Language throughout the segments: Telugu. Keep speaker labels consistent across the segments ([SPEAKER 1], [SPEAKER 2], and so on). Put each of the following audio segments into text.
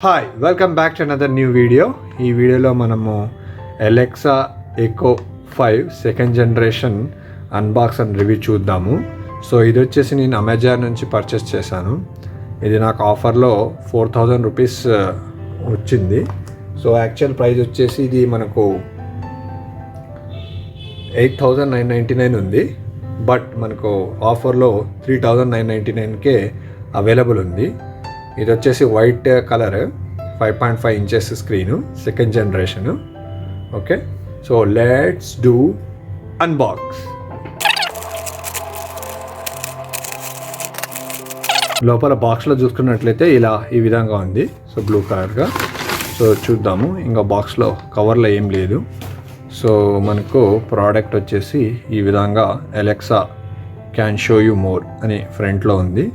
[SPEAKER 1] Hi welcome back to another new video. ఈ వీడియోలో మనము Alexa Echo 5 second generation unbox and review చూద్దాము. సో ఇది వచ్చేసి నేను అమెజాన్ నుంచి పర్చేస్ చేశాను. ఇది నాకు ఆఫర్లో 4000 రూపీస్ వచ్చింది. సో యాక్చువల్ ప్రైస్ వచ్చేసి ఇది మనకు 8999 ఉంది, బట్ మనకు ఆఫర్లో 3999కే అవైలబుల్ ఉంది. ఇది వచ్చేసి white colour 5.5 inches screen, second generation. Okay, so let's do unbox. లోపల బాక్స్లో చూసుకున్నట్లయితే ఈ విధంగా ఉంది. సో బ్లూ కలర్గా. సో చూద్దాము. ఇంకా బాక్స్లో కవర్లో ఏం లేదు. సో మనకు ప్రోడక్ట్ వచ్చేసి ఈ విధంగా Alexa can show you more అని ఫ్రంట్లో ఉంది.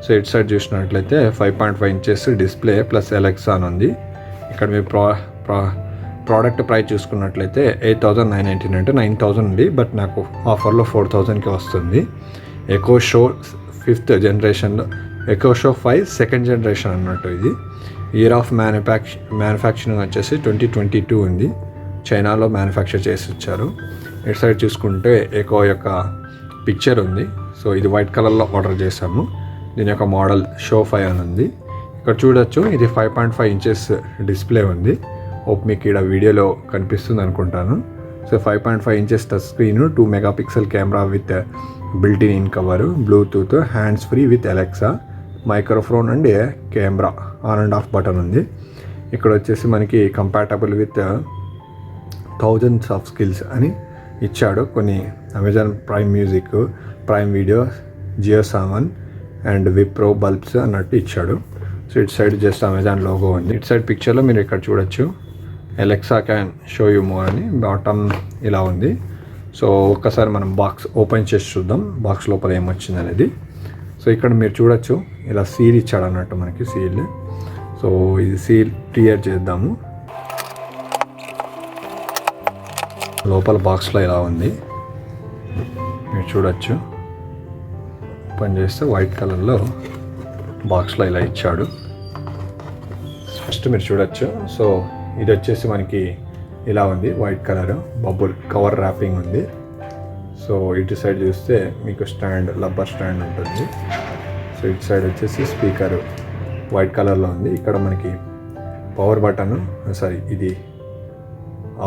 [SPEAKER 1] సో ఇటు సైడ్ చూసినట్లయితే 5.5 ఇంచెస్ డిస్ప్లే ప్లస్ ఎలెక్సా అని ఉంది. ఇక్కడ మీరు ప్రోడక్ట్ ప్రైస్ చూసుకున్నట్లయితే 8999 అంటే 9000 ఉంది, బట్ నాకు ఆఫర్లో 4000కి వస్తుంది. ఎకో షో 5th జనరేషన్లో, ఎకో షో 5 సెకండ్ జనరేషన్ అన్నట్టు. ఇది ఇయర్ ఆఫ్ మ్యానుఫ్యాక్చరింగ్ వచ్చేసి 2022 ఉంది. చైనాలో మ్యానుఫ్యాక్చర్ చేసి వచ్చారు. ఇటు సైడ్ చూసుకుంటే ఎకో యొక్క పిక్చర్ ఉంది. సో ఇది వైట్ కలర్లో ఆర్డర్ చేసాము. దీని యొక్క మోడల్ షో 5 అని ఉంది. ఇక్కడ చూడొచ్చు, ఇది 5.5 ఇంచెస్ డిస్ప్లే ఉంది. హోప్ మీకు ఇక్కడ వీడియోలో కనిపిస్తుంది అనుకుంటాను. So 5.5 inches touch screen, 2 megapixel camera with built in cover, Bluetooth, hands free with Alexa, microphone and camera on and off button ఉంది. ఇక్కడ వచ్చేసి మనకి compatible with thousands of skills అని ఇచ్చాడు. కొన్ని Amazon Prime Music, Prime Video, Jio Saavn and Wipro bulbs అన్నట్టు ఇచ్చాడు. సో ఇటు సైడ్ జస్ట్ అమెజాన్ లోగో ఉంది. ఇటు సైడ్ పిక్చర్లో మీరు ఇక్కడ చూడొచ్చు, Alexa can show you more అని బాటమ్ ఇలా ఉంది. సో ఒక్కసారి మనం బాక్స్ ఓపెన్ చేసి చూద్దాం, బాక్స్ లోపల ఏమొచ్చింది అనేది. సో ఇక్కడ మీరు చూడొచ్చు, ఇలా సీల్ ఇచ్చాడు అన్నట్టు మనకి సీల్. సో ఇది సీల్ క్లియర్ చేద్దాము. లోపల బాక్స్లో ఇలా ఉంది, మీరు చూడొచ్చు. ఓపెన్ చేస్తే వైట్ కలర్లో బాక్స్లో ఇలా ఇచ్చాడు. ఫస్ట్ మీరు చూడొచ్చు. సో ఇది వచ్చేసి మనకి ఇలా ఉంది, white colour bubble cover wrapping ఉంది. సో ఇటు సైడ్ చూస్తే మీకు స్టాండ్, రబ్బర్ స్టాండ్ ఉంటుంది. సో ఇటు సైడ్ వచ్చేసి స్పీకర్ వైట్ కలర్లో ఉంది. ఇక్కడ మనకి పవర్ బటన్, ఇది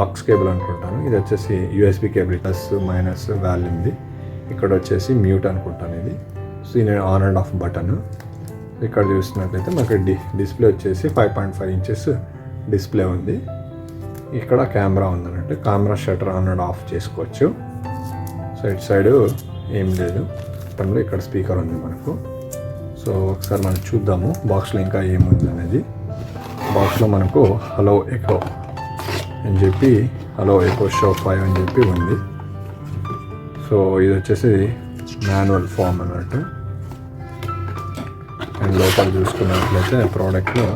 [SPEAKER 1] ఆక్స్ కేబుల్ అనుకుంటాను. ఇది వచ్చేసి USB cable, plus minus value ఉంది. ఇక్కడ వచ్చేసి మ్యూట్ అనుకుంటాను. ఇది సో ఇది ఆన్ అండ్ ఆఫ్ బటన్. ఇక్కడ చూసినట్లయితే మనకి డిస్ప్లే వచ్చేసి 5.5 ఇంచెస్ డిస్ప్లే ఉంది. ఇక్కడ కెమెరా ఉందన్నట్టు, camera shutter on and off చేసుకోవచ్చు. సో ఇటు సైడ్ ఏం లేదు. బటన్లో ఇక్కడ స్పీకర్ ఉంది మనకు. సో ఒకసారి మనం చూద్దాము బాక్స్లో ఇంకా ఏముంది అనేది. బాక్స్లో మనకు హలో ఎకో అని చెప్పి, హలో ఎకో షో 5 అని చెప్పి ఉంది. సో ఇది వచ్చేసి మాన్యువల్ ఫామ్ అన్నట్టు. అండ్ లోపల చూసుకున్నట్లయితే ప్రోడక్ట్లో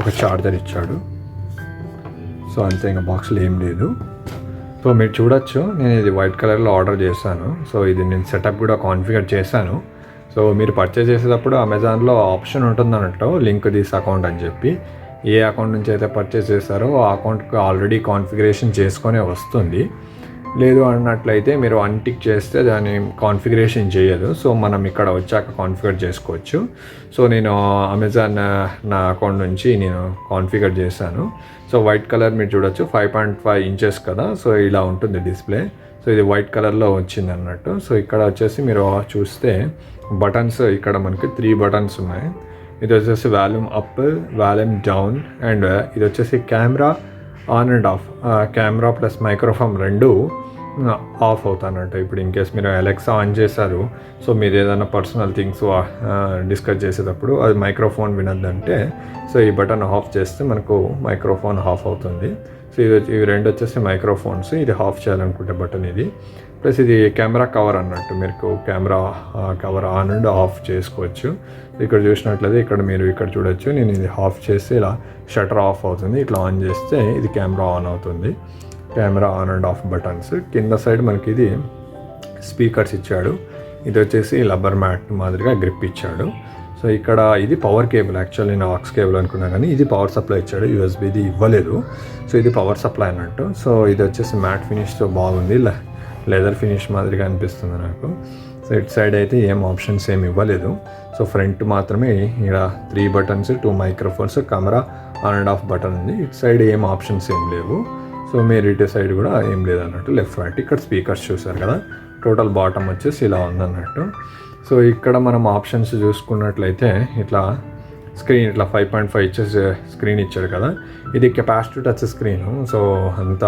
[SPEAKER 1] ఒక చార్జర్ ఇచ్చాడు. సో అంతే, ఇంకా బాక్స్లో ఏం లేదు. సో మీరు చూడొచ్చు, నేను ఇది వైట్ కలర్లో ఆర్డర్ చేశాను. సో ఇది నేను సెటప్ కూడా కాన్ఫిగర్ చేశాను. సో మీరు పర్చేస్ చేసేటప్పుడు అమెజాన్లో ఆప్షన్ ఉంటుంది అన్నట్టు, లింక్ దిస్ అకౌంట్ అని చెప్పి. ఏ అకౌంట్ నుంచి అయితే పర్చేస్ చేస్తారో ఆ అకౌంట్కి ఆల్రెడీ కాన్ఫిగరేషన్ చేసుకొనే వస్తుంది. లేదు అన్నట్లయితే మీరు అన్టిక్ చేస్తే దాన్ని కాన్ఫిగరేషన్ చేయదు. సో మనం ఇక్కడ వచ్చాక కాన్ఫిగర్ చేసుకోవచ్చు. సో నేను అమెజాన్ నా అకౌంట్ నుంచి నేను కాన్ఫిగర్ చేశాను. సో వైట్ కలర్ మీరు చూడొచ్చు, 5.5 ఇంచెస్ కదా. సో ఇలా ఉంటుంది డిస్ప్లే. సో ఇది వైట్ కలర్లో వచ్చింది అన్నట్టు. సో ఇక్కడ వచ్చేసి మీరు చూస్తే బటన్స్, ఇక్కడ మనకి 3 బటన్స్ ఉన్నాయి. ఇది వచ్చేసి volume up, volume down, and ఇది వచ్చేసి camera on and of. Camera plus microphone రెండు ఆఫ్ అవుతానంట. ఇప్పుడు ఇన్ కేస్ మీరు అలెక్సా ఆన్ చేశారు, సో మీరు ఏదైనా పర్సనల్ థింగ్స్ డిస్కస్ చేసేటప్పుడు అది మైక్రోఫోన్ వినద్దంటే, సో ఈ బటన్ ఆఫ్ చేస్తే మనకు మైక్రోఫోన్ ఆఫ్ అవుతుంది. సో ఇవి రెండు వచ్చేసి మైక్రోఫోన్స్. ఇది ఆఫ్ చేయాలనుకుంటే బటన్ ఇది. ప్లస్ ఇది కెమెరా కవర్ అన్నట్టు, మీకు camera cover on and off చేసుకోవచ్చు. ఇక్కడ చూసినట్లయితే ఇక్కడ చూడొచ్చు, నేను ఇది ఆఫ్ చేస్తే ఇలా షటర్ ఆఫ్ అవుతుంది. ఇట్లా ఆన్ చేస్తే ఇది కెమెరా ఆన్ అవుతుంది. Camera on and of buttons. కింద సైడ్ మనకి ఇది స్పీకర్స్ ఇచ్చాడు. ఇది వచ్చేసి రబ్బర్ మ్యాట్ మాదిరిగా గ్రిప్ ఇచ్చాడు. సో ఇక్కడ ఇది పవర్ కేబుల్, యాక్చువల్లీ నేను ఆక్స్ కేబుల్ అనుకున్నాను కానీ ఇది పవర్ సప్లై ఇచ్చాడు, యూఎస్బిది ఇవ్వలేదు. సో ఇది పవర్ సప్లై అన్నట్టు. సో ఇది వచ్చేసి మ్యాట్ ఫినిష్తో బాగుంది, లెదర్ ఫినిష్ మాదిరిగా అనిపిస్తుంది నాకు. సో ఇటు సైడ్ అయితే ఏం ఆప్షన్స్ ఏమి ఇవ్వలేదు. సో ఫ్రంట్ మాత్రమే ఇక్కడ 3 buttons, 2 microphones, camera on and off button ఉంది. ఇటు సైడ్ ఏం ఆప్షన్స్ ఏం లేవు. సో మీరు ఇటు సైడ్ కూడా ఏం లేదన్నట్టు. లెఫ్ట్ రైట్ ఇక్కడ స్పీకర్స్ చూసారు కదా, టోటల్ బాటమ్ వచ్చేసి ఇలా ఉందన్నట్టు. సో ఇక్కడ మనం ఆప్షన్స్ చూసుకున్నట్లయితే ఇట్లా స్క్రీన్ ఇట్లా 5.5 ఇంచెస్ స్క్రీన్ ఇచ్చాడు కదా, ఇది కెపాసిటివ్ టచ్ స్క్రీన్. సో అంత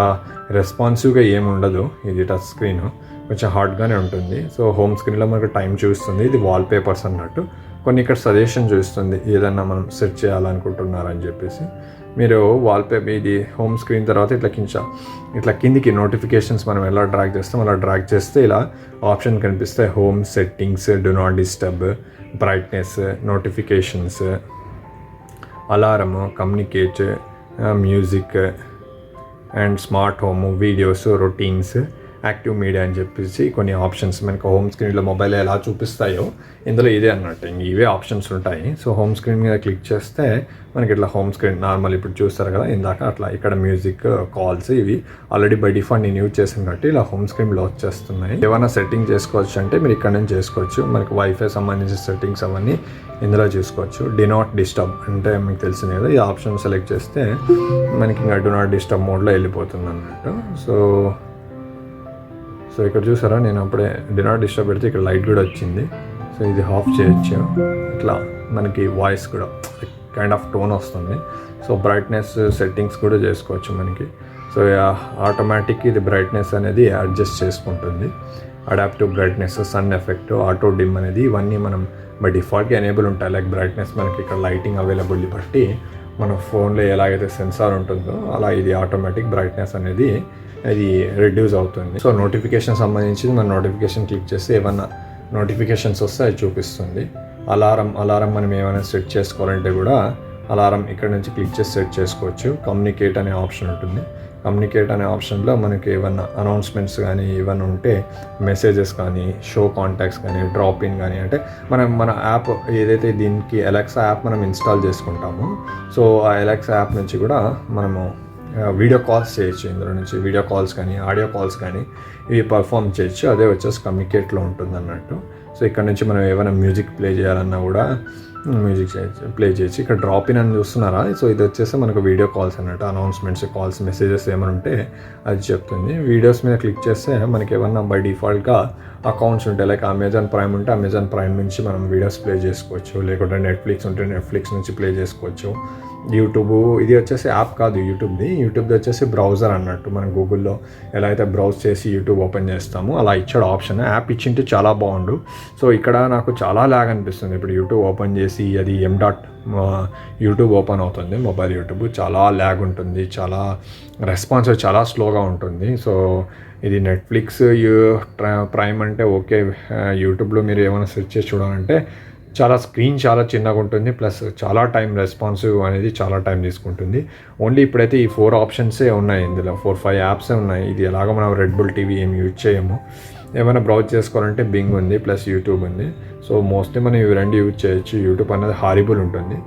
[SPEAKER 1] రెస్పాన్సివ్గా ఏమి ఉండదు, ఇది టచ్ స్క్రీన్ కొంచెం హార్డ్గానే ఉంటుంది. సో హోమ్ స్క్రీన్లో మనకు టైం చూస్తుంది, ఇది వాల్ పేపర్స్ అన్నట్టు. కొన్ని ఇక్కడ సజెషన్ చూస్తుంది ఏదన్నా మనం సెట్ చేయాలనుకుంటున్నారని చెప్పేసి. మీరు వాల్పేపర్ ఇది హోమ్ స్క్రీన్ తర్వాత ఇట్లా కిందికి నోటిఫికేషన్స్ మనం ఎలా డ్రాగ్ చేస్తాం అలా డ్రాగ్ చేస్తే ఇలా ఆప్షన్ కనిపిస్తాయి. Home settings, do not disturb, brightness, notifications, అలారము, communicate, music and smart home, videos, routines, active media అని చెప్పేసి కొన్ని ఆప్షన్స్ మనకు హోమ్ స్క్రీన్లో మొబైల్ ఎలా చూపిస్తాయో ఇందులో ఇదే అన్నట్టు, ఇవే ఆప్షన్స్ ఉంటాయి. సో హోమ్ స్క్రీన్ మీద క్లిక్ చేస్తే మనకి ఇట్లా హోమ్ స్క్రీన్ నార్మల్ ఇప్పుడు చూస్తారు కదా ఇందాక అట్లా ఇక్కడ మ్యూజిక్, కాల్స్ ఇవి ఆల్రెడీ బై డిఫాల్ట్ నేను యూజ్ చేసాను కాబట్టి ఇలా హోమ్ స్క్రీన్లో వచ్చేస్తున్నాయి. ఏమైనా సెట్టింగ్ చేసుకోవచ్చు అంటే మీరు ఇక్కడ నుంచి చేసుకోవచ్చు. మనకి వైఫై సంబంధించిన సెట్టింగ్స్ అవన్నీ ఇందులో చూసుకోవచ్చు. డి నాట్ డిస్టర్బ్ అంటే మీకు తెలిసింది కదా, ఈ ఆప్షన్ సెలెక్ట్ చేస్తే మనకి ఇంకా డు నాట్ డిస్టర్బ్ మోడ్లో వెళ్ళిపోతుంది అన్నట్టు. సో ఇక్కడ చూసారా నేను అప్పుడే డి నాట్ డిస్టర్బ్ పెడితే ఇక్కడ లైట్ కూడా వచ్చింది. సో ఇది ఆఫ్ చేయొచ్చు, ఇట్లా మనకి వాయిస్ కూడా కైండ్ ఆఫ్ టోన్ వస్తుంది. సో బ్రైట్నెస్ సెట్టింగ్స్ కూడా చేసుకోవచ్చు మనకి. సో ఆటోమేటిక్ ఇది బ్రైట్నెస్ అనేది అడ్జస్ట్ చేసుకుంటుంది. Adaptive brightness, sun effect, auto dim అనేది ఇవన్నీ మనం బై డిఫాల్ట్గా ఎనేబుల్ ఉంటాయి. లైక్ బ్రైట్నెస్ మనకి ఇక్కడ లైటింగ్ అవైలబిలిటీ బట్టి మన ఫోన్లో ఎలాగైతే సెన్సార్ ఉంటుందో అలా ఇది ఆటోమేటిక్ బ్రైట్నెస్ అనేది అది రెడ్యూస్ అవుతుంది. సో నోటిఫికేషన్ సంబంధించి మన నోటిఫికేషన్ క్లిక్ చేస్తే ఏమన్నా నోటిఫికేషన్స్ వస్తే అది చూపిస్తుంది. అలారం మనం ఏమైనా సెట్ చేసుకోవాలంటే కూడా అలారం ఇక్కడ నుంచి క్లిక్ చేసి సెట్ చేసుకోవచ్చు. కమ్యూనికేట్ అనే ఆప్షన్ ఉంటుంది. కమ్యూనికేట్ అనే ఆప్షన్లో మనకి ఏమన్నా అనౌన్స్మెంట్స్ కానీ ఏమన్నా ఉంటే మెసేజెస్ కానీ, షో కాంటాక్ట్స్ కానీ, డ్రాప్ ఇన్ కానీ, అంటే మన యాప్ ఏదైతే దీనికి ఎలెక్సా యాప్ మనం ఇన్స్టాల్ చేసుకుంటామో సో ఆ ఎలెక్సా యాప్ నుంచి కూడా మనము వీడియో కాల్స్ చేయొచ్చు. ఇందులో నుంచి వీడియో కాల్స్ కానీ, ఆడియో కాల్స్ కానీ ఇవి పర్ఫామ్ చేయొచ్చు. అదే వచ్చేసి కమ్యూనికేట్లో ఉంటుంది అన్నట్టు. సో ఇక్కడ నుంచి మనం ఏమైనా మ్యూజిక్ ప్లే చేయాలన్నా కూడా మ్యూజిక్ ప్లే చేయొచ్చు. ఇక్కడ డ్రాప్ ఇన్ అని చూస్తున్నారా, సో ఇది వచ్చేసి మనకు వీడియో కాల్స్ అన్నట్టు. అనౌన్స్మెంట్స్, కాల్స్, మెసేజెస్ ఏమైనా ఉంటే అది చెప్తుంది. వీడియోస్ మీద క్లిక్ చేస్తే మనకి ఏమన్నా బై డిఫాల్ట్గా అకౌంట్స్ ఉంటాయి. లైక్ అమెజాన్ ప్రైమ్ ఉంటే అమెజాన్ ప్రైమ్ నుంచి మనం వీడియోస్ ప్లే చేసుకోవచ్చు. లేకుంటే నెట్ఫ్లిక్స్ ఉంటే నెట్ఫ్లిక్స్ నుంచి ప్లే చేసుకోవచ్చు. యూట్యూబ్ ఇది వచ్చేసి యాప్ కాదు యూట్యూబ్ది వచ్చేసి బ్రౌజర్ అన్నట్టు. మనం గూగుల్లో ఎలా అయితే బ్రౌజ్ చేసి యూట్యూబ్ ఓపెన్ చేస్తామో అలా ఇచ్చాడు ఆప్షన్. యాప్ ఇచ్చింటే చాలా బాగుండు. సో ఇక్కడ నాకు చాలా ల్యాగ్ అనిపిస్తుంది. ఇప్పుడు యూట్యూబ్ ఓపెన్ చేసి అది యూట్యూబ్ ఓపెన్ అవుతుంది, మొబైల్ యూట్యూబ్ చాలా ల్యాగ్ ఉంటుంది, చాలా రెస్పాన్స్ చాలా స్లోగా ఉంటుంది. సో ఇది నెట్ఫ్లిక్స్, ప్రైమ్ అంటే ఓకే. యూట్యూబ్లో మీరు ఏమైనా సెర్చ్ చేసి చూడాలంటే స్క్రీన్ చాలా చిన్నగా ఉంటుంది, ప్లస్ చాలా టైం రెస్పాన్సివ్ అనేది చాలా టైం తీసుకుంటుంది. ఓన్లీ ఇప్పుడైతే ఈ 4 ఆప్షన్సే ఉన్నాయి, ఇందులో 4-5 యాప్సే ఉన్నాయి. ఇది ఎలాగో మనం రెడ్ బుల్ టీవీ ఏమి యూజ్ చేయము. ఏమైనా బ్రౌజ్ చేసుకోవాలంటే బింగ్ ఉంది, ప్లస్ యూట్యూబ్ ఉంది. సో మోస్ట్లీ మనం ఇవి రెండు యూజ్ చేయొచ్చు. యూట్యూబ్ అనేది హారిబుల్ ఉంటుంది.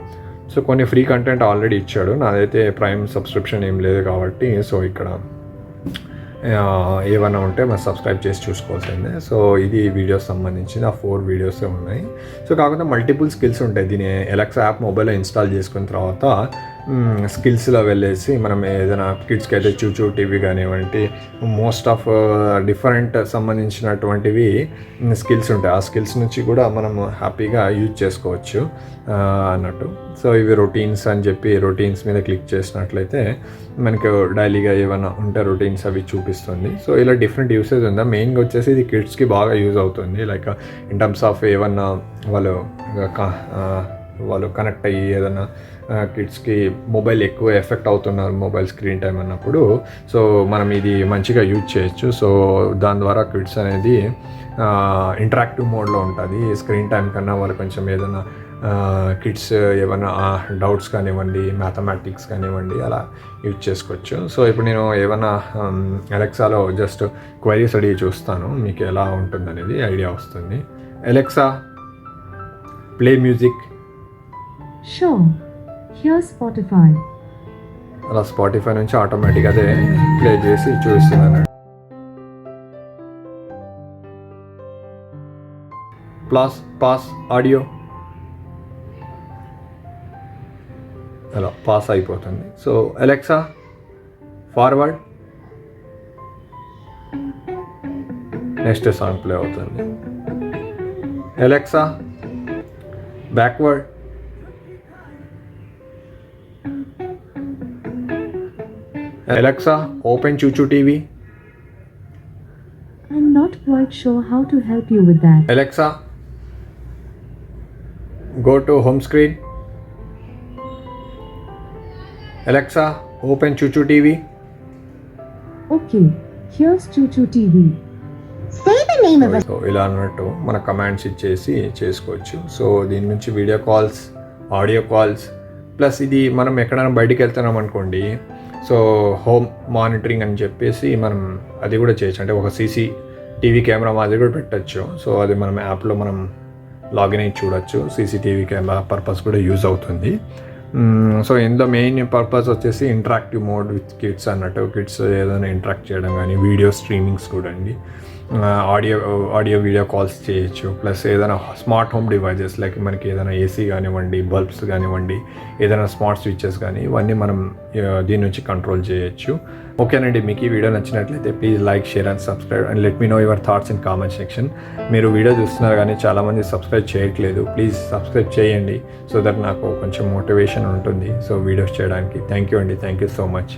[SPEAKER 1] సో కొన్ని ఫ్రీ కంటెంట్ ఆల్రెడీ ఇచ్చాడు, నాదైతే ప్రైమ్ సబ్స్క్రిప్షన్ ఏం లేదు కాబట్టి సో ఇక్కడ ఏమైనా ఉంటే మనం సబ్స్క్రైబ్ చేసి చూసుకోవాల్సిందే. సో ఇది వీడియోస్ సంబంధించిన 4 వీడియోసే ఉన్నాయి. సో కాకపోతే మల్టిపుల్ స్కిల్స్ ఉంటాయి. దీని ఎలెక్సా యాప్ మొబైల్లో ఇన్స్టాల్ చేసుకున్న తర్వాత స్కిల్స్లో వెళ్ళేసి మనం ఏదైనా కిడ్స్కి అయితే చూచూ టీవీ కానివ్వండి, మోస్ట్ ఆఫ్ డిఫరెంట్ సంబంధించినటువంటివి స్కిల్స్ ఉంటాయి. ఆ స్కిల్స్ నుంచి కూడా మనం హ్యాపీగా యూజ్ చేసుకోవచ్చు అన్నట్టు. సో ఇవి రొటీన్స్ అని చెప్పి రొటీన్స్ మీద క్లిక్ చేసినట్లయితే మనకు డైలీగా ఏమైనా ఉంటే రొటీన్స్ అవి చూపిస్తుంది. సో ఇలా డిఫరెంట్ యూసేజ్ ఉందా. మెయిన్గా వచ్చేసి ఇది కిడ్స్కి బాగా యూజ్ అవుతుంది. లైక్ ఇన్ టర్మ్స్ ఆఫ్ ఏమన్నా వాళ్ళు కనెక్ట్ అయ్యి ఏదైనా కిడ్స్కి మొబైల్ ఎక్కువ ఎఫెక్ట్ అవుతున్నారు మొబైల్ స్క్రీన్ టైం అన్నప్పుడు సో మనం ఇది మంచిగా యూజ్ చేయొచ్చు. సో దాని ద్వారా కిడ్స్ అనేది ఇంటరాక్టివ్ మోడ్లో ఉంటుంది. స్క్రీన్ టైం కన్నా వాళ్ళు కొంచెం ఏదైనా కిడ్స్ ఏమైనా డౌట్స్ కానివ్వండి, మ్యాథమెటిక్స్ కానివ్వండి అలా యూజ్ చేసుకోవచ్చు. సో ఇప్పుడు నేను ఏమైనా అలెక్సాలో జస్ట్ క్వైరీస్ అడిగి చూస్తాను, మీకు ఎలా ఉంటుందనేది ఐడియా వస్తుంది. Alexa play music
[SPEAKER 2] Sure. Here's Spotify.
[SPEAKER 1] అలా స్పాటిఫై నుంచి ఆటోమేటిక్గా అదే ప్లే చేసి చూపిస్తున్నాను. పాస్ ఆడియో అలా పాస్ అయిపోతుంది. So Alexa forward, next song play అవుతుంది. Alexa backward, Alexa open ChuChu TV,
[SPEAKER 2] I'm not quite sure how to help you with that.
[SPEAKER 1] Alexa go to home screen, Alexa open ChuChu TV.
[SPEAKER 2] Okay, here's Choo Choo TV. Say the name of
[SPEAKER 1] so ఇలా అన్నట్టు మన కమాండ్స్ ఇచ్చేసి చేసుకోవచ్చు. సో దీని నుంచి video calls, audio calls, plus ఇది మనం ఎక్కడైనా బయటికి వెళ్తున్నాం అనుకోండి, సో హోమ్ మానిటరింగ్ అని చెప్పేసి మనం అది కూడా చేయొచ్చు. అంటే ఒక CCTV కెమెరా మాదిరి కూడా పెట్టచ్చు. సో అది మనం యాప్లో మనం లాగిన్ అయ్యి చూడొచ్చు. CCTV కెమెరా పర్పస్ కూడా యూజ్ అవుతుంది. సో ఇందులో మెయిన్ పర్పస్ వచ్చేసి ఇంటరాక్టివ్ మోడ్ విత్ కిడ్స్ అన్నట్టు. కిడ్స్ ఏదైనా ఇంటరాక్ట్ చేయడం కానీ, వీడియో స్ట్రీమింగ్స్ కూడా అండి, ఆడియో వీడియో కాల్స్ చేయొచ్చు. ప్లస్ ఏదైనా స్మార్ట్ హోమ్ డివైజెస్ లైక్ మనకి ఏదైనా AC కానివ్వండి, బల్బ్స్ కానివ్వండి, ఏదైనా స్మార్ట్ స్విచెస్ కానీ ఇవన్నీ మనం దీని నుంచి కంట్రోల్ చేయొచ్చు. ఓకేనండి, మీకు ఈ వీడియో నచ్చినట్లయితే please like, share and subscribe and let me know your thoughts in comment section. మీరు వీడియో చూస్తున్నారు కానీ చాలామంది సబ్స్క్రైబ్ చేయట్లేదు. ప్లీజ్ సబ్స్క్రైబ్ చేయండి సో దట్ నాకు కొంచెం మోటివేషన్ ఉంటుంది సో వీడియోస్ చేయడానికి. థ్యాంక్ యూ అండి, థ్యాంక్ యూ సో మచ్.